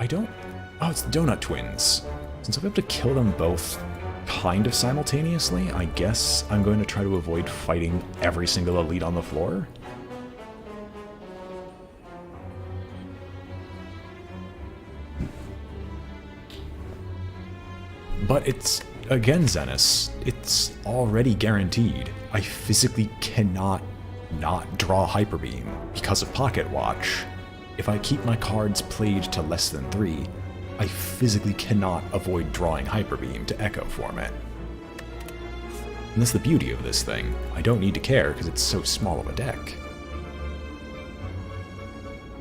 I don't... Oh, it's the Donut Twins. Since I'll be able to kill them both kind of simultaneously, I guess I'm going to try to avoid fighting every single elite on the floor. But it's, again, Zenith, it's already guaranteed. I physically cannot not draw Hyper Beam because of Pocket Watch. If I keep my cards played to less than 3, I physically cannot avoid drawing Hyper Beam to Echo format. And that's the beauty of this thing. I don't need to care because it's so small of a deck.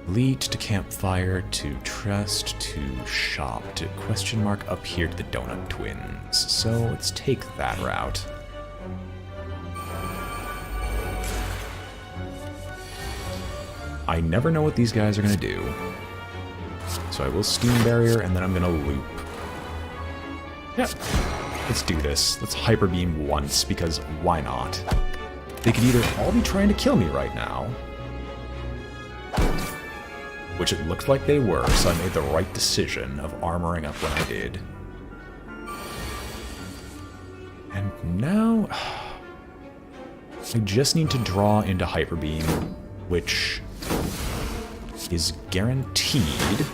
Elite to Campfire to Trust to Shop to question mark up here to the Donut Twins. So let's take that route. I never know what these guys are going to do. So I will Steam Barrier and then I'm going to loop. Yep. Let's do this. Let's Hyper Beam once because why not? They could either all be trying to kill me right now, which it looked like they were, so I made the right decision of armoring up when I did. And now... I just need to draw into Hyper Beam, which is guaranteed.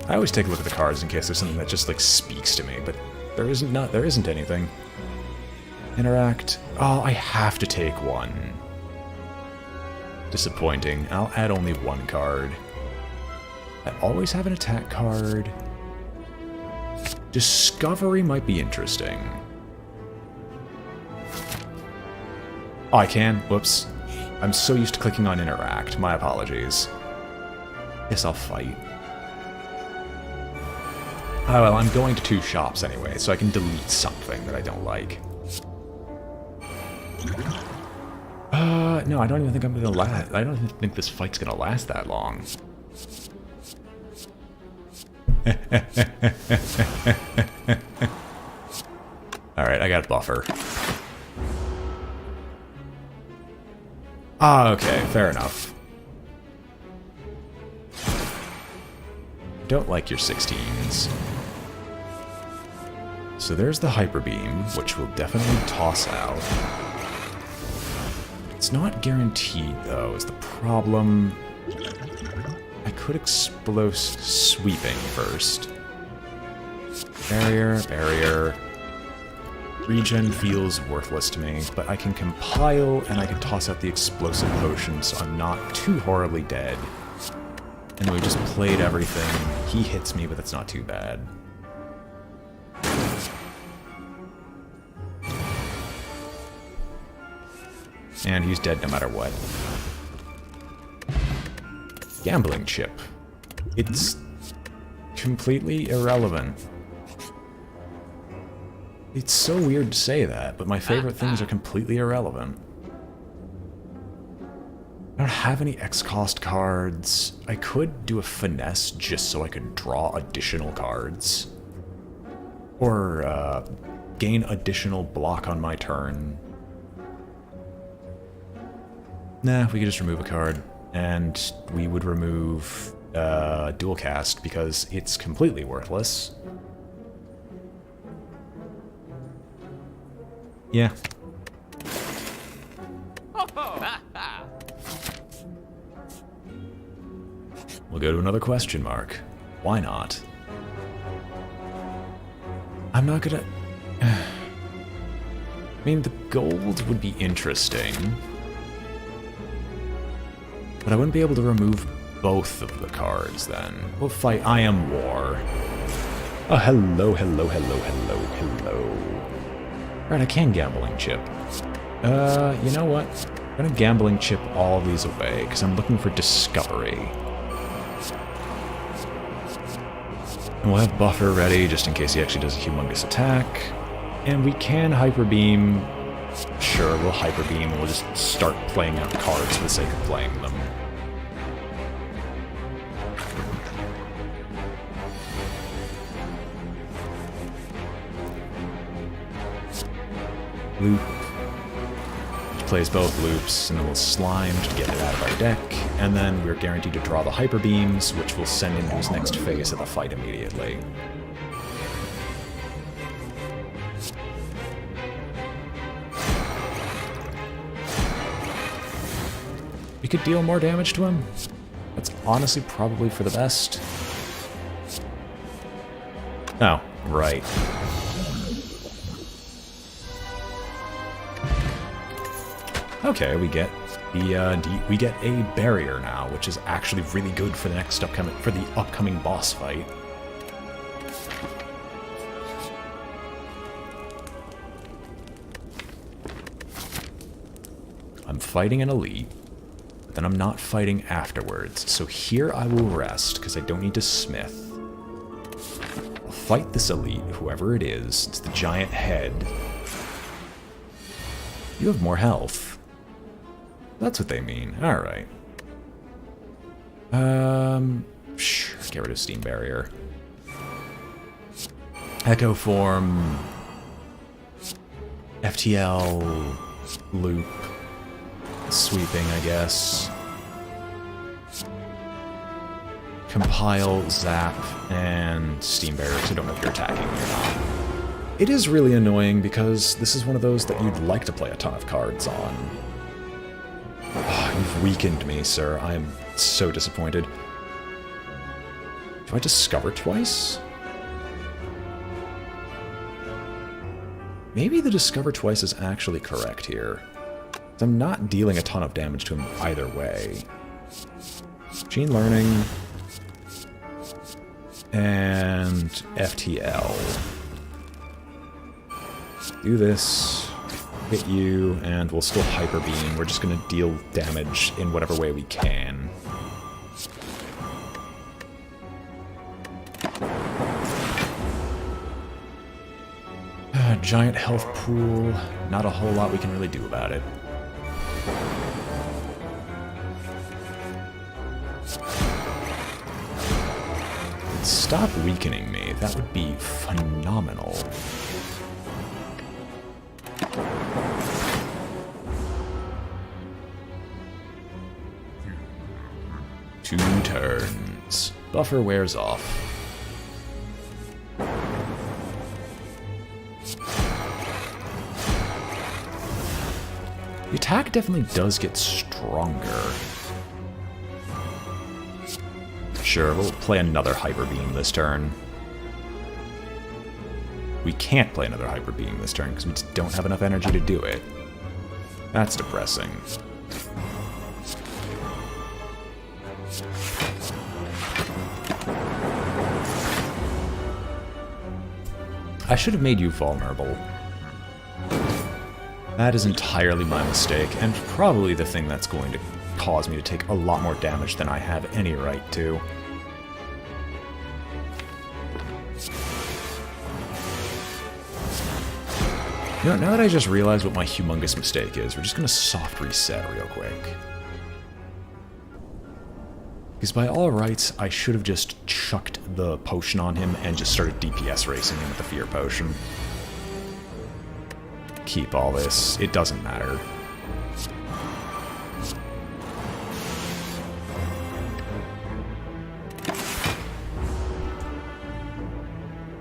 I always take a look at the cards in case there's something that just, like, speaks to me, but there isn't anything. Interact. Oh, I have to take one. Disappointing. I'll add only one card. I always have an attack card. Discovery might be interesting. Oh, I can? Whoops. I'm so used to clicking on Interact. My apologies. Guess I'll fight. Oh, well, I'm going to 2 shops anyway, so I can delete something that I don't like. No, I don't even think I'm gonna last. I don't even think this fight's gonna last that long. Alright, I got buffer. Ah, okay, fair enough. Don't like your 16s. So there's the Hyper Beam, which we'll definitely toss out. It's not guaranteed, though, is the problem. I could explode sweeping first. Barrier, barrier. Regen feels worthless to me, but I can compile and I can toss out the explosive potion so I'm not too horribly dead. And then we just played everything. He hits me, but that's not too bad. And he's dead no matter what. Gambling chip. It's completely irrelevant. It's so weird to say that, but my favorite things are completely irrelevant. I don't have any X-cost cards. I could do a finesse just so I could draw additional cards. Or gain additional block on my turn. Nah, we could just remove a card. And we would remove Dual Cast because it's completely worthless. Yeah. We'll go to another question mark. Why not? I'm not gonna... I mean, the gold would be interesting. But I wouldn't be able to remove both of the cards then. We'll fight I Am War. Oh, hello, hello, hello, hello, hello. Right, I can Gambling Chip. You know what? I'm gonna Gambling Chip all these away, because I'm looking for Discovery. And we'll have Buffer ready, just in case he actually does a humongous attack. And we can Hyper Beam. Sure, we'll Hyper Beam, we'll just start playing out cards for the sake of playing them. Loop. plays both loops, and then we'll slime to get it out of our deck, and then we're guaranteed to draw the Hyper Beams, which will send into his next phase of the fight immediately. We could deal more damage to him. That's honestly probably for the best. Oh, right. Okay, we get a barrier now, which is actually really good for the upcoming boss fight. I'm fighting an elite, but then I'm not fighting afterwards. So here I will rest because I don't need to smith. I'll fight this elite, whoever it is. It's the giant head. You have more health. That's what they mean. Alright. Sure, get rid of Steam Barrier. Echo Form. FTL. Loop. Sweeping, I guess. Compile, Zap, and Steam Barrier, because I don't know if you're attacking me or not. It is really annoying because this is one of those that you'd like to play a ton of cards on. Oh, you've weakened me, sir. I am so disappointed. Do I discover twice? Maybe the discover twice is actually correct here. I'm not dealing a ton of damage to him either way. Machine Learning. And FTL. Do this. Hit you, and we'll still Hyper Beam. We're just going to deal damage in whatever way we can. Giant health pool. Not a whole lot we can really do about it. Stop weakening me. That would be phenomenal. Two turns. Buffer wears off. The attack definitely does get stronger. Sure, we'll play another Hyper Beam this turn. We can't play another Hyper Beam this turn because we just don't have enough energy to do it. That's depressing. I should have made you vulnerable. That is entirely my mistake, and probably the thing that's going to cause me to take a lot more damage than I have any right to. You know, now that I just realized what my humongous mistake is, we're just going to soft reset real quick. Because by all rights, I should have just chucked the potion on him and just started DPS racing him with the fear potion. Keep all this. It doesn't matter.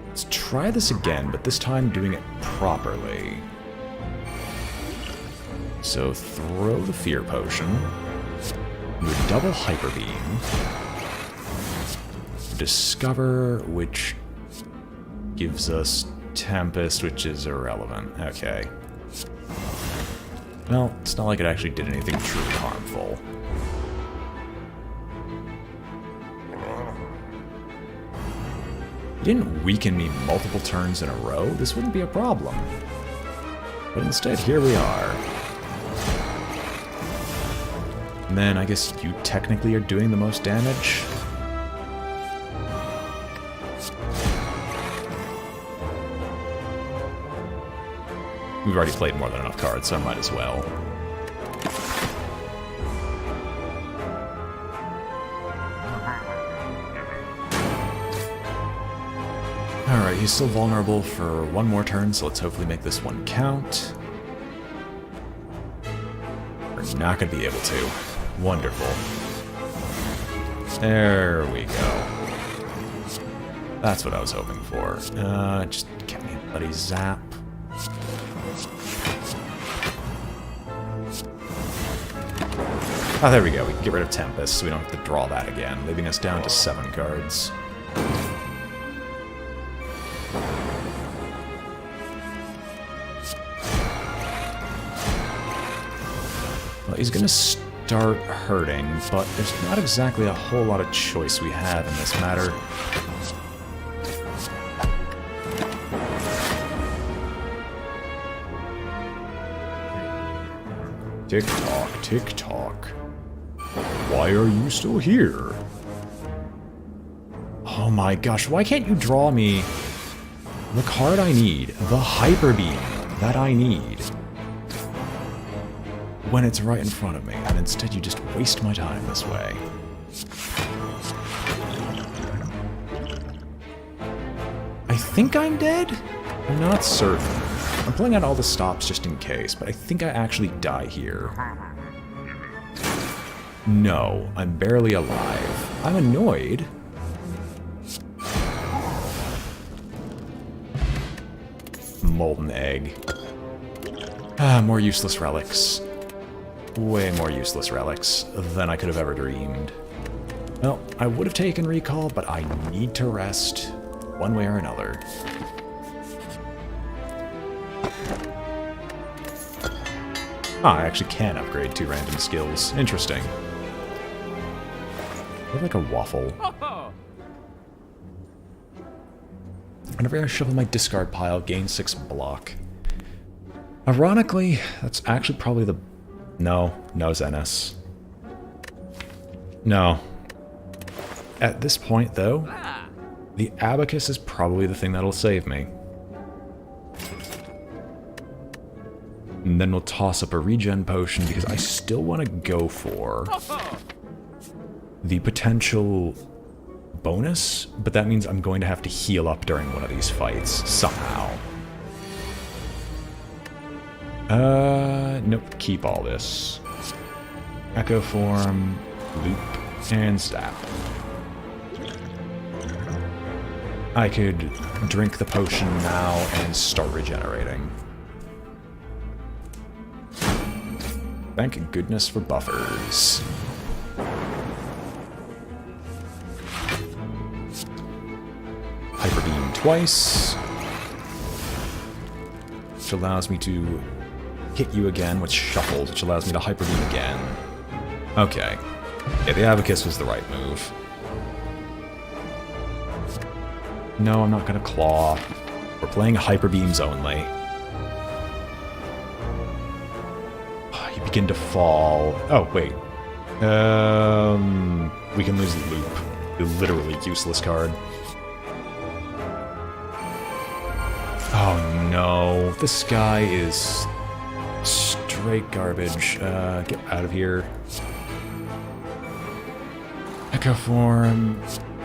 Let's try this again, but this time doing it properly. So throw the fear potion. Do a double Hyper Beam. Discover, which gives us Tempest, which is irrelevant. Okay. Well, it's not like it actually did anything truly harmful. You didn't weaken me multiple turns in a row, this wouldn't be a problem. But instead, here we are. And then I guess you technically are doing the most damage. We've already played more than enough cards, so I might as well. Alright, he's still vulnerable for one more turn, so let's hopefully make this one count. We're not going to be able to. Wonderful. There we go. That's what I was hoping for. Just get me a bloody zap. Oh, there we go. We can get rid of Tempest, so we don't have to draw that again, leaving us down to 7 cards. Well, he's gonna start hurting, but there's not exactly a whole lot of choice we have in this matter. Tick-tock, tick-tock. Why are you still here? Oh my gosh, why can't you draw me the card I need, the Hyper Beam that I need, when it's right in front of me, and instead you just waste my time this way? I think I'm dead? I'm not certain. I'm pulling out all the stops just in case, but I think I actually die here. No, I'm barely alive. I'm annoyed. Molten egg. Ah, more useless relics. Way more useless relics than I could have ever dreamed. Well, I would have taken recall, but I need to rest one way or another. Ah, I actually can upgrade 2 random skills. Interesting. I look like a waffle. Whenever I shuffle my discard pile, gain 6 block. Ironically, that's actually probably the... No Zenith. No. At this point, though, the Abacus is probably the thing that'll save me. And then we'll toss up a regen potion because I still want to go for the potential bonus, but that means I'm going to have to heal up during one of these fights somehow. Nope, keep all this. Echo Form, Loop, and Zap. I could drink the potion now and start regenerating. Thank goodness for buffers. Hyper Beam twice, which allows me to hit you again with Shuffled, which allows me to Hyper Beam again. Okay. Yeah, the Abacus was the right move. No, I'm not gonna Claw. We're playing Hyper Beams only. You begin to fall. Oh, wait. We can lose the Loop. A literally useless card. Oh no, this guy is straight garbage. Get out of here. Echo Form,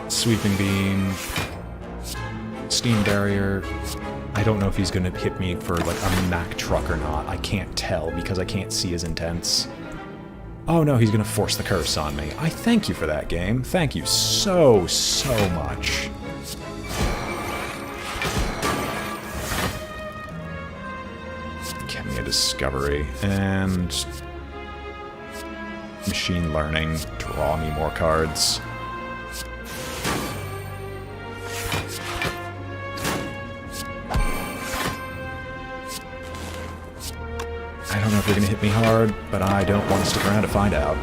Sweeping Beam, Steam Barrier. I don't know if he's gonna hit me for like a Mack truck or not. I can't tell because I can't see his intents. Oh no, he's gonna force the curse on me. I thank you for that, game. Thank you so much. Get me a discovery and machine learning. Draw me more cards. I don't know if they're gonna hit me hard, but I don't want to stick around to find out.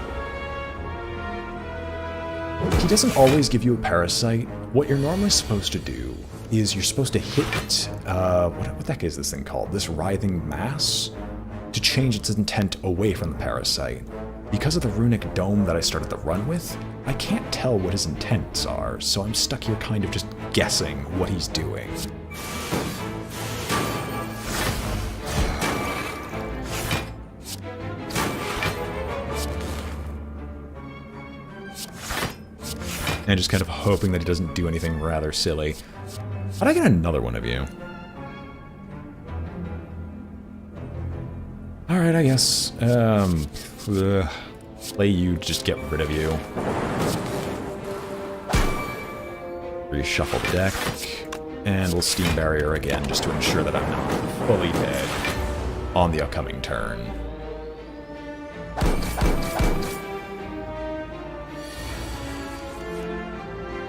He doesn't always give you a parasite. What you're normally supposed to do is you're supposed to hit, what the heck is this thing called? This writhing mass? To change its intent away from the parasite. Because of the runic dome that I started the run with, I can't tell what his intents are, so I'm stuck here kind of just guessing what he's doing. And just kind of hoping that he doesn't do anything rather silly. How'd I get another one of you? Alright, I guess. Play you, just get rid of you. Reshuffle the deck. And we'll Steam Barrier again, just to ensure that I'm not fully dead on the upcoming turn.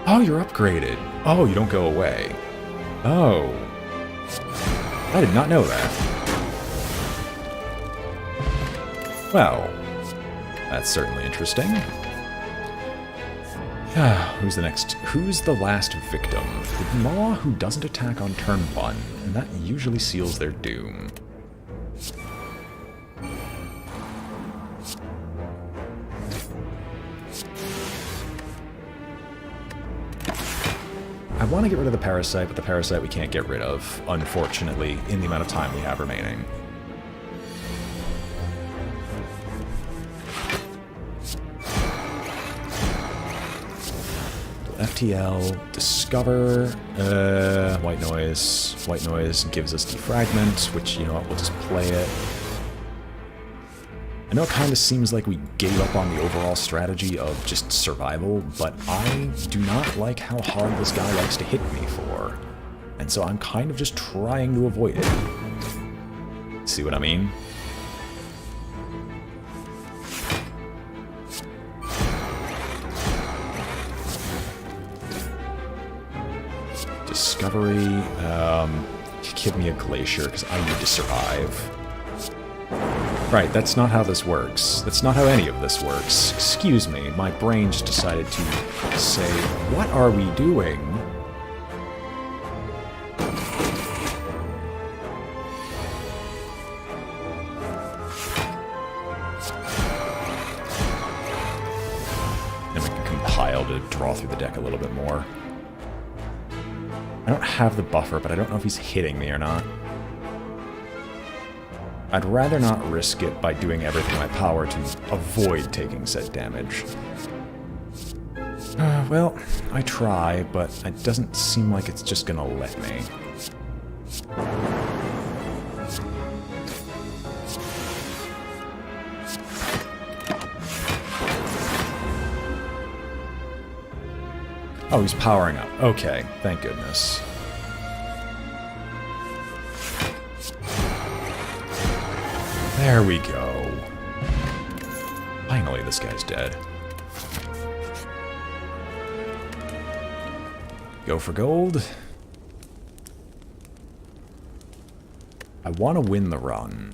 Oh, you're upgraded. Oh, you don't go away. Oh. I did not know that. Well, that's certainly interesting. Who's the next? Who's the last victim? The Maw who doesn't attack on turn 1, and that usually seals their doom. I want to get rid of the Parasite, but the Parasite we can't get rid of, unfortunately, in the amount of time we have remaining. FTL, Discover, White Noise. White Noise gives us Defragment, which, you know what, we'll just play it. I know it kind of seems like we gave up on the overall strategy of just survival, but I do not like how hard this guy likes to hit me for. And so I'm kind of just trying to avoid it. See what I mean? Discovery, give me a Glacier, because I need to survive. Right, that's not how this works. That's not how any of this works. Excuse me, my brain just decided to say, what are we doing? Then we can compile to draw through the deck a little bit more. I don't have the buffer, but I don't know if he's hitting me or not. I'd rather not risk it by doing everything in my power to avoid taking said damage. Well, I try, but it doesn't seem like it's just gonna let me. Oh, he's powering up. Okay, thank goodness. There we go. Finally, this guy's dead. Go for gold. I want to win the run.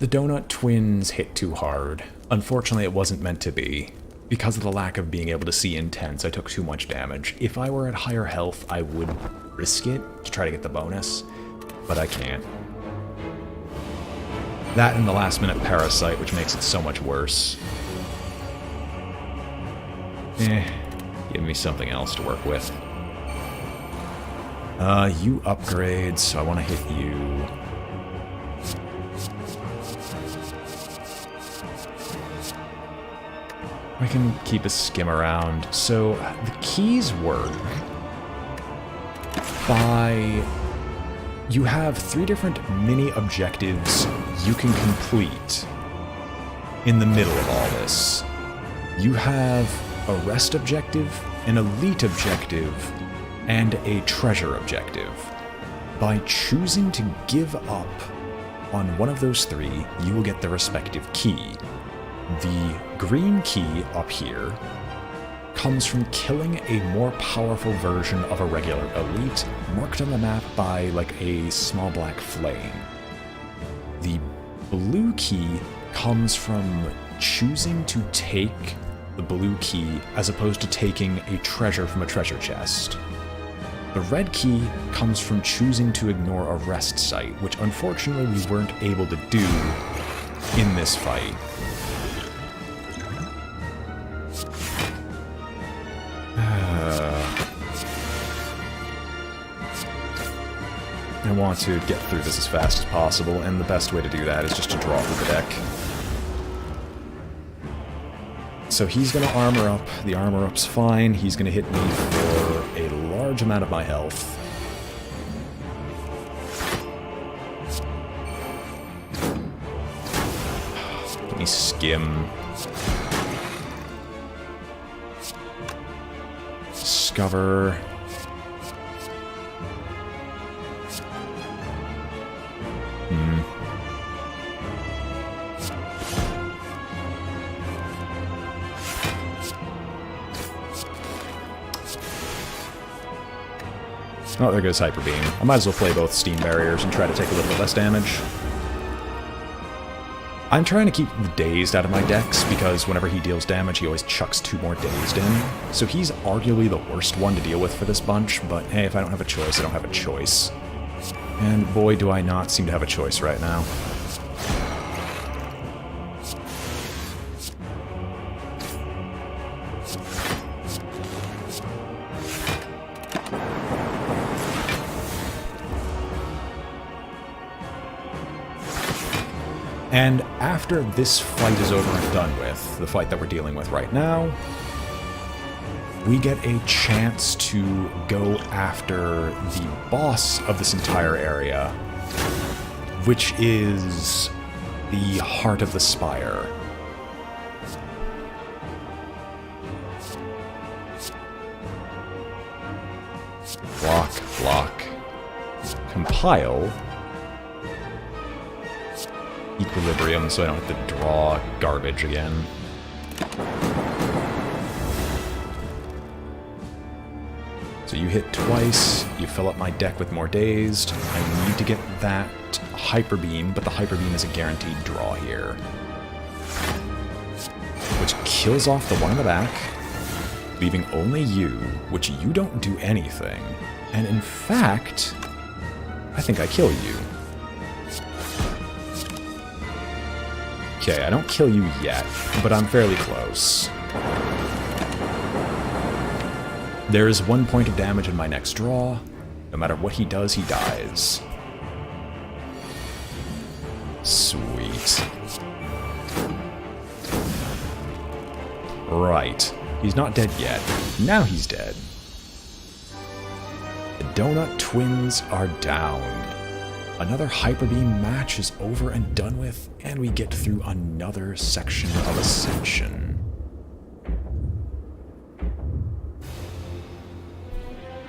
The Donut Twins hit too hard. Unfortunately, it wasn't meant to be. Because of the lack of being able to see intense, I took too much damage. If I were at higher health, I would risk it to try to get the bonus, but I can't. That and the last-minute Parasite, which makes it so much worse. Give me something else to work with. You upgrade, so I want to hit you. I can keep a skim around. So, the keys work by... You have 3 different mini-objectives you can complete in the middle of all this. You have a rest objective, an elite objective, and a treasure objective. By choosing to give up on one of those 3, you will get the respective key. The green key up here comes from killing a more powerful version of a regular elite, marked on the map by, like, a small black flame. The blue key comes from choosing to take the blue key as opposed to taking a treasure from a treasure chest. The red key comes from choosing to ignore a rest site, which unfortunately we weren't able to do in this fight. I want to get through this as fast as possible, and the best way to do that is just to draw through the deck. So he's going to armor up. The armor up's fine. He's going to hit me for a large amount of my health. Let me skim. Discover. Oh, there goes Hyper Beam. I might as well play both Steam Barriers and try to take a little bit less damage. I'm trying to keep the Dazed out of my decks, because whenever he deals damage, he always chucks 2 more Dazed in. So he's arguably the worst one to deal with for this bunch, but hey, if I don't have a choice, I don't have a choice. And boy, do I not seem to have a choice right now. And after this fight is over and done with, the fight that we're dealing with right now, we get a chance to go after the boss of this entire area, which is the heart of the Spire. Block. Compile. Equilibrium, so I don't have to draw garbage again. So you hit twice, you fill up my deck with more Dazed. I need to get that Hyper Beam, but the Hyper Beam is a guaranteed draw here. Which kills off the one in the back, leaving only you, which you don't do anything. And in fact, I think I kill you. Okay, I don't kill you yet, but I'm fairly close. There is 1 point of damage in my next draw. No matter what he does, he dies. Sweet. Right. He's not dead yet. Now he's dead. The Donut Twins are down. Another Hyper Beam match is over and done with, and we get through another section of Ascension.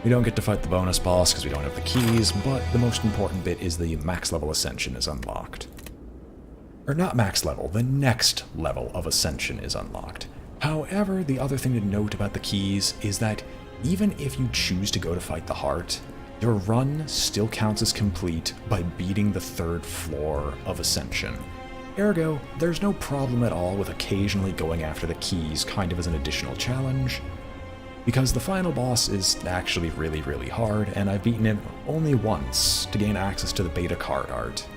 We don't get to fight the bonus boss because we don't have the keys, but the most important bit is the max level Ascension is unlocked. Or not max level, the next level of Ascension is unlocked. However, the other thing to note about the keys is that even if you choose to go to fight the heart, your run still counts as complete by beating the 3rd floor of Ascension. Ergo, there's no problem at all with occasionally going after the keys kind of as an additional challenge, because the final boss is actually really hard, and I've beaten him only once to gain access to the beta card art.